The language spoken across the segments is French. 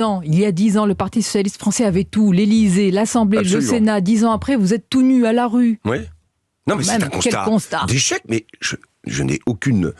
Non, il y a 10 ans, le Parti socialiste français avait tout, l'Élysée, l'Assemblée, le Sénat. 10 ans après, vous êtes tout nu à la rue. Oui. Non, mais c'est un constat d'échec. Mais je n'ai aucune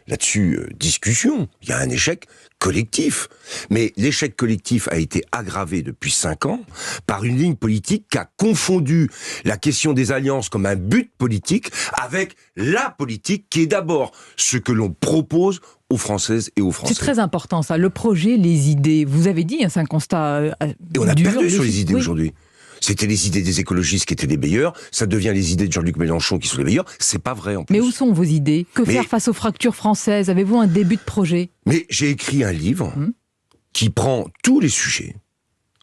là-dessus discussion. Il y a un échec collectif. Mais l'échec collectif a été aggravé depuis 5 ans par une ligne politique qui a confondu la question des alliances comme un but politique avec la politique qui est d'abord ce que l'on propose aux Françaises et aux Français. C'est très important ça, le projet, les idées. Vous avez dit, c'est un constat et on a perdu sur les idées aujourd'hui. C'était les idées des écologistes qui étaient les meilleures, ça devient les idées de Jean-Luc Mélenchon qui sont les meilleures, c'est pas vrai en plus. Mais où sont vos idées? Que faire face aux fractures françaises? Avez-vous un début de projet? Mais j'ai écrit un livre qui prend tous les sujets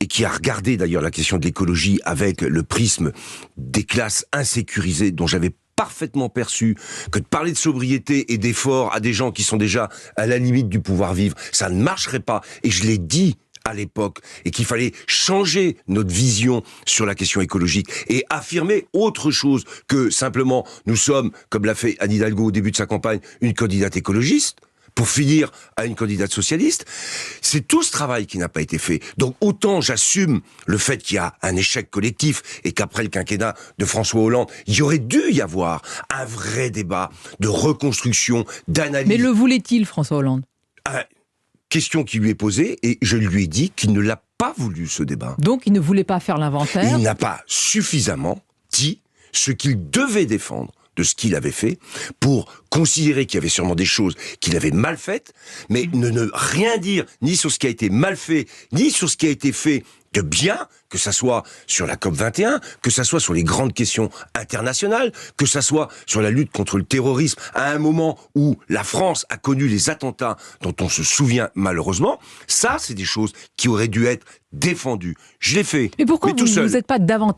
et qui a regardé d'ailleurs la question de l'écologie avec le prisme des classes insécurisées dont j'avais parfaitement perçu que de parler de sobriété et d'effort à des gens qui sont déjà à la limite du pouvoir vivre, ça ne marcherait pas. Et je l'ai dit à l'époque, et qu'il fallait changer notre vision sur la question écologique et affirmer autre chose que simplement nous sommes, comme l'a fait Anne Hidalgo au début de sa campagne, une candidate écologiste, pour finir à une candidate socialiste. C'est tout ce travail qui n'a pas été fait. Donc autant j'assume le fait qu'il y a un échec collectif et qu'après le quinquennat de François Hollande, il y aurait dû y avoir un vrai débat de reconstruction, d'analyse. Mais le voulait-il, François Hollande? Question qui lui est posée, et je lui ai dit qu'il ne l'a pas voulu, ce débat. Donc il ne voulait pas faire l'inventaire? Il n'a pas suffisamment dit ce qu'il devait défendre de ce qu'il avait fait, pour considérer qu'il y avait sûrement des choses qu'il avait mal faites, mais ne rien dire ni sur ce qui a été mal fait, ni sur ce qui a été fait de bien, que ça soit sur la COP21, que ça soit sur les grandes questions internationales, que ça soit sur la lutte contre le terrorisme, à un moment où la France a connu les attentats dont on se souvient malheureusement. Ça, c'est des choses qui auraient dû être défendues. Je l'ai fait, mais pourquoi mais tout seul. Vous n'êtes pas davantage